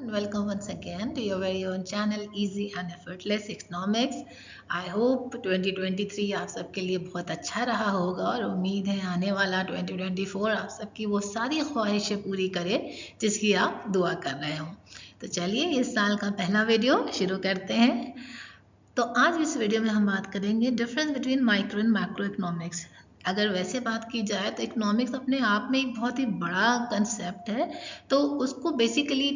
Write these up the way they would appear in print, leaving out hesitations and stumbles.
and welcome once again to your very own channel Easy and Effortless Economics. I hope 2023 आप सबके लिए बहुत अच्छा रहा होगा और उम्मीद है आने वाला 2024 आप सबकी वो सारी ख्वाहिशें पूरी करे जिसकी आप दुआ कर रहे हो। तो चलिए इस साल का पहला वीडियो शुरू करते हैं। तो आज इस वीडियो में हम बात करेंगे difference between micro and macro economics. अगर वैसे बात की जाए तो इकोनॉमिक्स अपने आप में एक बहुत ही बड़ा कंसेप्ट है, तो उसको बेसिकली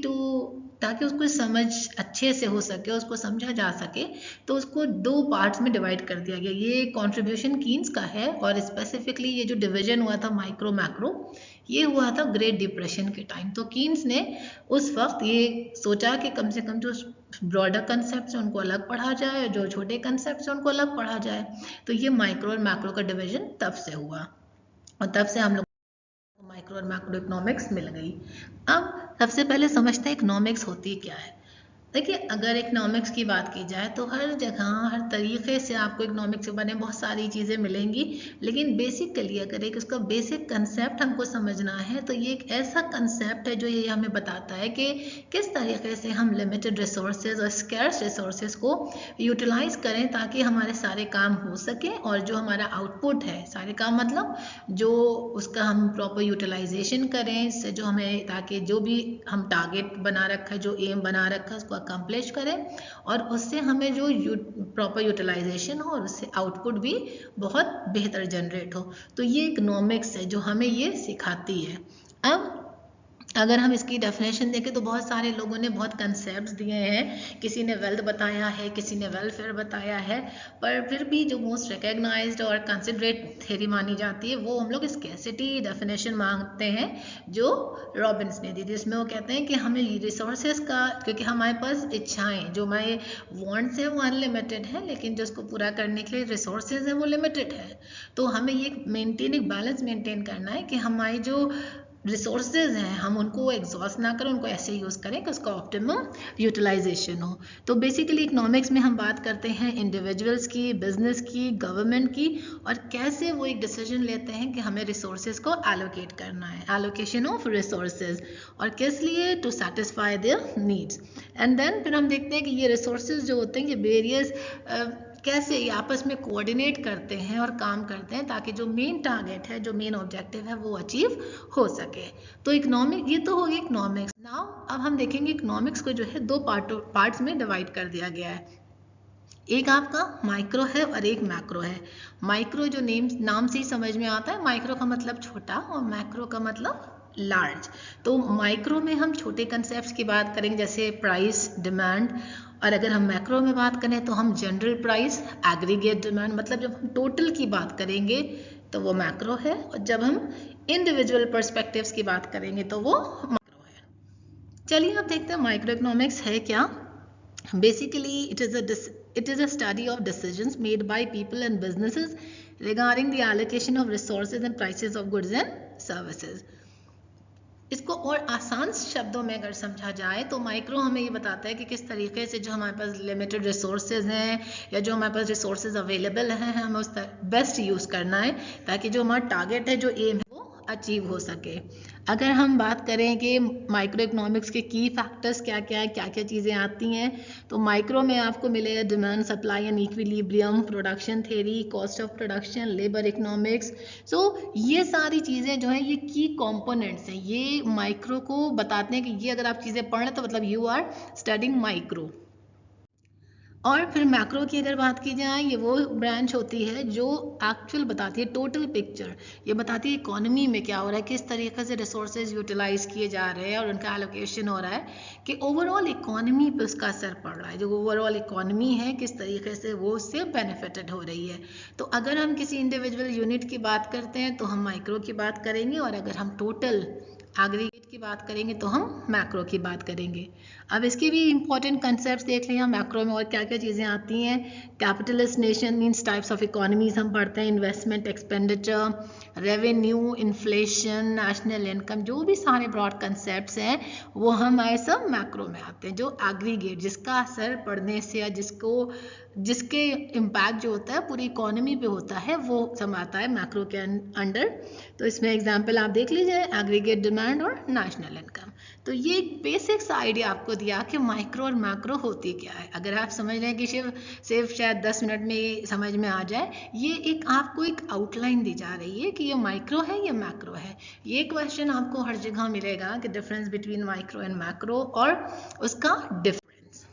ताकि उसको समझ अच्छे से हो सके, उसको समझा जा सके, तो उसको दो पार्ट्स में डिवाइड कर दिया गया। ये कंट्रीब्यूशन कीन्स का है और स्पेसिफिकली ये जो डिवीजन हुआ था माइक्रो मैक्रो, ये हुआ था ग्रेट डिप्रेशन के टाइम। तो कीन्स ने उस वक्त ये सोचा कि कम से कम जो ब्रॉडर कंसेप्ट है उनको अलग पढ़ा जाए, जो छोटे कंसेप्ट है उनको अलग पढ़ा जाए। तो ये माइक्रो और मैक्रो का डिवीजन तब से हुआ और तब से हम लोग माइक्रो और मैक्रो इकोनॉमिक्स मिल गई। अब सबसे पहले समझते हैं इकोनॉमिक्स होती क्या है। देखिए, अगर इकोनॉमिक्स की बात की जाए तो हर जगह हर तरीके से आपको इकोनॉमिक्स के बारे में बहुत सारी चीज़ें मिलेंगी, लेकिन बेसिकली अगर एक उसका बेसिक कंसेप्ट हमको समझना है तो ये एक ऐसा कंसेप्ट है जो ये हमें बताता है कि किस तरीके से हम लिमिटेड रिसोर्सेज और स्कैर्स रिसोर्सेज को यूटिलाइज करें ताकि हमारे सारे काम हो सके और जो हमारा आउटपुट है, सारे काम मतलब जो उसका हम प्रॉपर यूटिलाइजेशन करें, इससे जो हमें ताकि जो भी हम टारगेट बना रखा है, जो एम बना रखा है उसको अकम्प्लिश करें और उससे हमें जो प्रॉपर यूटिलाइजेशन हो और उससे आउटपुट भी बहुत बेहतर जनरेट हो। तो ये इकोनॉमिक्स है जो हमें ये सिखाती है। अब अगर हम इसकी डेफिनेशन देखें तो बहुत सारे लोगों ने बहुत कंसेप्ट्स दिए हैं, किसी ने वेल्थ बताया है, किसी ने वेलफेयर बताया है, पर फिर भी जो मोस्ट रिकग्नाइज्ड और कंसिडरेट थ्योरी मानी जाती है वो हम लोग स्कैर्सिटी डेफिनेशन मांगते हैं जो रॉबिन्स ने दी, जिसमें वो कहते हैं कि हमें रिसोर्सेज का, क्योंकि हमारे पास इच्छाएं, जो हमारे वांट्स हैं वो अनलिमिटेड है, लेकिन जो उसको पूरा करने के लिए रिसोर्सेज है वो लिमिटेड है। तो हमें ये एक बैलेंस मेंटेन करना है कि हमारी जो रिसोर्सेज हैं हम उनको एग्जॉस्ट ना करें, उनको ऐसे यूज़ करें कि उसका ऑप्टिमम यूटिलाइजेशन हो। तो बेसिकली इकोनॉमिक्स में हम बात करते हैं इंडिविजुअल्स की, बिजनेस की, गवर्नमेंट की, और कैसे वो एक डिसीजन लेते हैं कि हमें रिसोर्सेज को एलोकेट करना है, एलोकेशन ऑफ रिसोर्सेज, और किस लिए, to satisfy their needs. And then फिर हम देखते हैं कि ये रिसोर्सेज जो होते हैं ये वेरियस कैसे ये आपस में कोऑर्डिनेट करते हैं और काम करते हैं ताकि जो मेन टारगेट है, जो मेन ऑब्जेक्टिव है वो अचीव हो सके। तो इकोनॉमिक, ये तो हो गई इकोनॉमिक्स। नाउ अब हम देखेंगे इकोनॉमिक्स को जो है दो पार्ट्स में डिवाइड कर दिया गया है। एक आपका माइक्रो है और एक मैक्रो है। माइक्रो जो नाम से ही समझ में आता है, माइक्रो का मतलब छोटा और मैक्रो का मतलब लार्ज। तो माइक्रो में हम छोटे कंसेप्ट्स की बात करेंगे जैसे प्राइस, डिमांड, और अगर हम मैक्रो में बात करें तो हम जनरल प्राइस, एग्रीगेट डिमांड, मतलब जब हम टोटल की बात करेंगे तो वो मैक्रो है, और जब हम इंडिविजुअल पर्सपेक्टिव्स की बात करेंगे तो वो माइक्रो है। चलिए अब देखते हैं माइक्रो इकोनॉमिक्स है क्या। Basically, it is a study of decisions made by people and businesses regarding the allocation of resources and prices of goods and services. इसको और आसान शब्दों में अगर समझा जाए तो माइक्रो हमें ये बताता है कि किस तरीके से जो हमारे पास लिमिटेड रिसोर्सेज हैं या जो हमारे पास रिसोर्सेज अवेलेबल हैं हमें उस बेस्ट यूज़ करना है ताकि जो हमारा टारगेट है, जो एम है, वो अचीव हो सके। अगर हम बात करें कि माइक्रो इकोनॉमिक्स के की फैक्टर्स क्या क्या है, क्या क्या चीज़ें आती हैं, तो माइक्रो में आपको मिलेगा demand, supply and equilibrium, production theory, cost of production, labour economics. So ये सारी चीज़ें जो हैं ये की कंपोनेंट्स हैं, ये माइक्रो को बताते हैं कि ये अगर आप चीज़ें पढ़ लें तो मतलब यू आर स्टडिंग माइक्रो। और फिर मैक्रो की अगर बात की जाए, ये वो ब्रांच होती है जो एक्चुअल बताती है टोटल पिक्चर, ये बताती है इकोनॉमी में क्या हो रहा है, किस तरीके से रिसोर्सेज यूटिलाइज किए जा रहे हैं और उनका एलोकेशन हो रहा है, कि ओवरऑल इकोनॉमी पे उसका असर पड़ रहा है, जो ओवरऑल इकोनॉमी है किस तरीके से वो उससे बेनिफिटेड हो रही है। तो अगर हम किसी इंडिविजुअल यूनिट की बात करते हैं तो हम माइक्रो की बात करेंगे, और अगर हम टोटल एग्रीगेट की बात करेंगे तो हम मैक्रो की बात करेंगे। अब इसके भी इंपॉर्टेंट कंसेप्ट देख लें मैक्रो में और क्या क्या चीज़ें आती हैं। Capitalist nation means types of economies हम पढ़ते हैं, investment, expenditure, revenue, inflation, national income, जो भी सारे ब्रॉड कंसेप्ट्स हैं वो हमारे सब मैक्रो में आते हैं। जो एग्रीगेट, जिसका असर पड़ने से या जिसके इम्पैक्ट जो होता है पूरी इकोनॉमी पे होता है, वो सब आता है मैक्रो के अंडर। तो इसमें एग्जांपल आप देख लीजिए, एग्रीगेट डिमांड और नेशनल इनकम। तो ये एक बेसिक सा आइडिया आपको दिया कि माइक्रो और मैक्रो होती क्या है। अगर आप समझ रहे हैं कि सिर्फ शायद 10 मिनट में समझ में आ जाए, ये एक आपको एक आउटलाइन दी जा रही है कि ये माइक्रो है या मैक्रो है। ये क्वेश्चन आपको हर जगह मिलेगा कि difference between micro and macro और उसका डिफरेंस।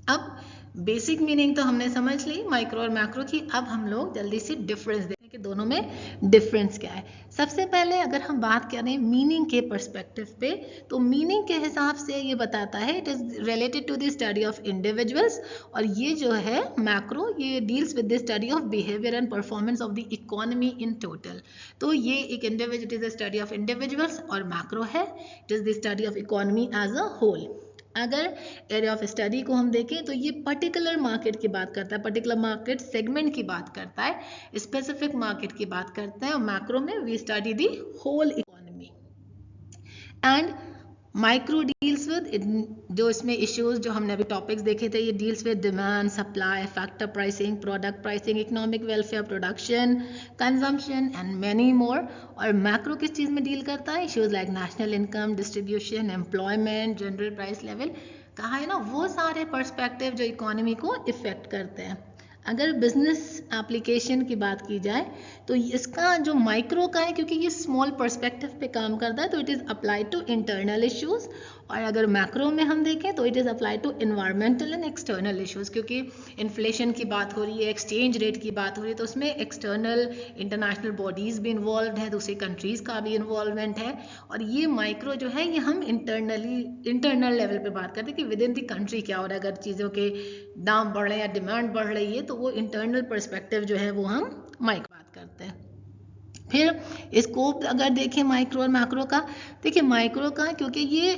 अब बेसिक मीनिंग तो हमने समझ ली माइक्रो और मैक्रो की। अब हम लोग जल्दी से डिफरेंस देखें कि दोनों में डिफरेंस क्या है। सबसे पहले अगर हम बात करें मीनिंग के पर्सपेक्टिव पे, तो मीनिंग के हिसाब से ये बताता है it is related to the study of individuals, और ये जो है मैक्रो ये deals with the study of behaviour and performance of the economy in total. तो ये एक individual is the study of individuals और मैक्रो है it is the study of economy as a whole. अगर एरिया ऑफ स्टडी को हम देखें तो ये पर्टिकुलर मार्केट की बात करता है, पर्टिकुलर मार्केट सेगमेंट की बात करता है, स्पेसिफिक मार्केट की बात करता है। और मैक्रो में we study the whole economy. And micro deals with, जो इसमें इश्यूज जो हमने अभी टॉपिक्स देखे थे, ये deals with demand, supply, factor pricing, product pricing, economic welfare, production, consumption and many more. और मैक्रो किस चीज़ में डील करता है? Issues like national income distribution, employment, general price level. कहा है ना, वो सारे पर्सपेक्टिव जो इकोनॉमी को इफेक्ट करते हैं। अगर बिजनेस एप्लीकेशन की बात की जाए तो इसका जो माइक्रो का है, क्योंकि ये स्मॉल पर्सपेक्टिव पे काम करता है, तो it is applied to internal issues. और अगर मैक्रो में हम देखें तो it is applied to environmental and external issues, क्योंकि इन्फ्लेशन की बात हो रही है, एक्सचेंज रेट की बात हो रही है, तो उसमें एक्सटर्नल इंटरनेशनल बॉडीज़ भी इन्वॉल्व है, दूसरी कंट्रीज़ का भी इन्वॉल्वमेंट है। और ये माइक्रो जो है ये हम इंटरनल लेवल पे बात करते हैं कि विद इन द कंट्री क्या हो रहा है। अगर चीज़ों के दाम बढ़ रहे हैं या डिमांड बढ़ रही है तो वो इंटरनल पर्सपेक्टिव जो है वो हम माइक्रो बात करते हैं। फिर स्कोप अगर देखें माइक्रो और मैक्रो का, देखिए माइक्रो का क्योंकि ये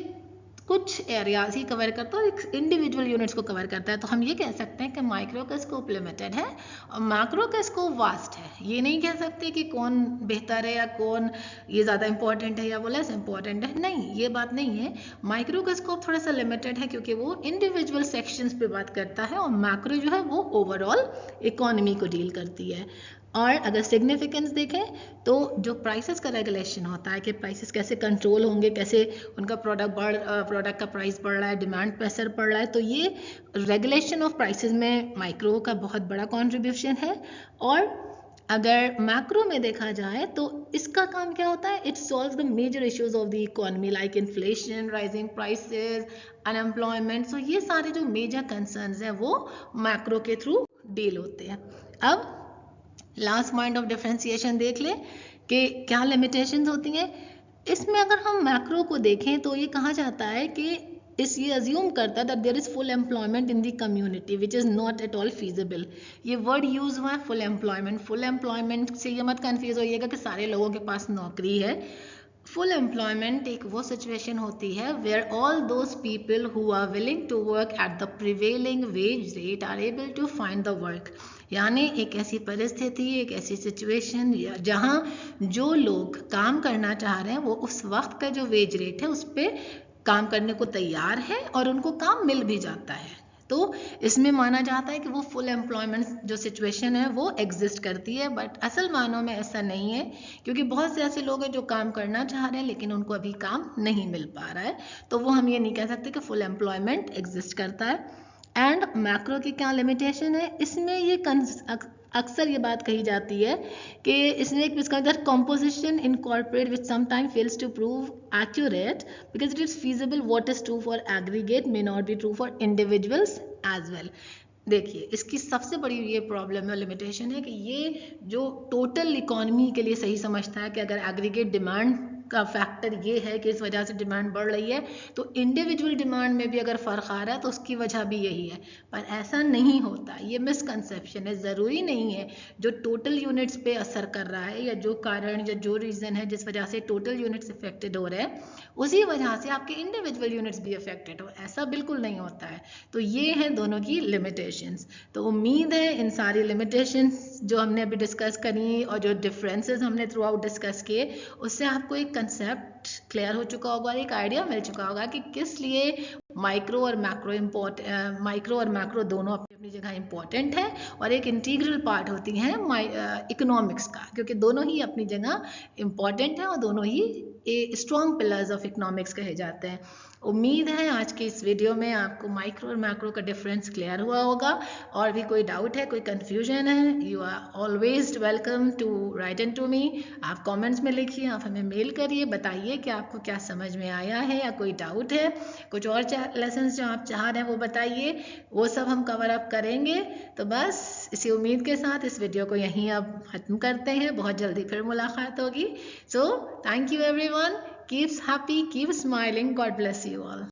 कुछ एरियाज ही कवर करता है और इंडिविजुअल यूनिट्स को कवर करता है, तो हम ये कह सकते हैं कि माइक्रो का स्कोप लिमिटेड है और मैक्रो का स्कोप वास्ट है। ये नहीं कह सकते कि कौन बेहतर है या कौन ये ज़्यादा इंपॉर्टेंट है या वो लेस इंपॉर्टेंट है, नहीं, ये बात नहीं है। माइक्रो का स्कोप थोड़ा सा लिमिटेड है क्योंकि वो इंडिविजुअल सेक्शंस पे बात करता है और मैक्रो जो है वो ओवरऑल इकोनॉमी को डील करती है। और अगर सिग्निफिकेंस देखें तो जो प्राइसेस का रेगुलेशन होता है कि प्राइसेस कैसे कंट्रोल होंगे, कैसे उनका प्रोडक्ट का प्राइस बढ़ रहा है, डिमांड पे असर पड़ रहा है, तो ये रेगुलेशन ऑफ प्राइसेस में माइक्रो का बहुत बड़ा कंट्रीब्यूशन है। और अगर मैक्रो में देखा जाए तो इसका काम क्या होता है, it solves the major issues of the economy like inflation, rising prices, unemployment. So ये सारे जो मेजर कंसर्न्स हैं वो मैक्रो के थ्रू डील होते हैं। अब लास्ट पॉइंट ऑफ डिफरेंशिएशन देख ले कि क्या लिमिटेशंस होती हैं इसमें। अगर हम मैक्रो को देखें तो ये कहा जाता है कि ये अज्यूम करता है that there is full employment in the community which is not at all feasible. ये वर्ड यूज हुआ है फुल एम्प्लॉयमेंट। फुल एम्प्लॉयमेंट से ये मत कन्फ्यूज होइएगा कि सारे लोगों के पास नौकरी है। फुल एम्प्लॉयमेंट एक वो सिचुएशन होती है where all those people who are willing to work at the prevailing wage rate are able to find the work. यानी एक ऐसी परिस्थिति, एक ऐसी सिचुएशन जहाँ जो लोग काम करना चाह रहे हैं वो उस वक्त का जो वेज रेट है उस पर काम करने को तैयार है और उनको काम मिल भी जाता है। तो इसमें माना जाता है कि वो फुल एम्प्लॉयमेंट जो सिचुएशन है वो एग्जिस्ट करती है, बट असल मानों में ऐसा नहीं है क्योंकि बहुत से ऐसे लोग हैं जो काम करना चाह रहे हैं लेकिन उनको अभी काम नहीं मिल पा रहा है, तो वो हम ये नहीं कह सकते कि फुल एम्प्लॉयमेंट एग्जिस्ट करता है। एंड मैक्रो की क्या लिमिटेशन है, इसमें ये अक्सर ये बात कही जाती है कि इसमें एक इसका composition incorporate which sometimes fails to prove accurate because it is feasible what is true for aggregate may not be true for individuals as well। देखिए इसकी सबसे बड़ी ये प्रॉब्लम है, लिमिटेशन है कि ये जो टोटल इकोनॉमी के लिए सही समझता है कि अगर एग्रीगेट डिमांड का फैक्टर ये है कि इस वजह से डिमांड बढ़ रही है तो इंडिविजुअल डिमांड में भी अगर फ़र्क आ रहा है तो उसकी वजह भी यही है, पर ऐसा नहीं होता। ये मिसकंसेप्शन है। ज़रूरी नहीं है जो टोटल यूनिट्स पे असर कर रहा है या जो कारण या जो रीज़न है जिस वजह से टोटल यूनिट्स इफेक्टेड हो रहे हैं उसी वजह से आपके इंडिविजुअल यूनिट्स भी इफेक्टेड हो, ऐसा बिल्कुल नहीं होता है। तो ये है दोनों की लिमिटेशंस। तो उम्मीद है इन सारी लिमिटेशंस जो हमने अभी डिस्कस करी और जो डिफरेंसेस हमने थ्रू आउट डिस्कस किए उससे आपको एक कंसेप्ट क्लियर हो चुका होगा, एक आइडिया मिल चुका होगा कि किस लिए माइक्रो और मैक्रो दोनों अपनी अपनी जगह इंपॉर्टेंट है और एक इंटीग्रल पार्ट होती हैं इकोनॉमिक्स का, क्योंकि दोनों ही अपनी जगह इंपॉर्टेंट है और दोनों ही स्ट्रॉन्ग पिलर्स ऑफ इकोनॉमिक्स कहे जाते हैं। उम्मीद है आज की इस वीडियो में आपको माइक्रो और मैक्रो का डिफरेंस क्लियर हुआ होगा। और भी कोई डाउट है, कोई कंफ्यूजन है, you are always welcome to write in to me. आप कमेंट्स में लिखिए, आप हमें मेल करिए, बताइए कि आपको क्या समझ में आया है या कोई डाउट है, कुछ और लेसन्स जो आप चाह रहे हैं वो बताइए, वो सब हम कवर अप करेंगे। तो बस इसी उम्मीद के साथ इस वीडियो को यहीं अब ख़त्म करते हैं, बहुत जल्दी फिर मुलाकात होगी। So thank you everyone, keeps happy, keep smiling, God bless you all.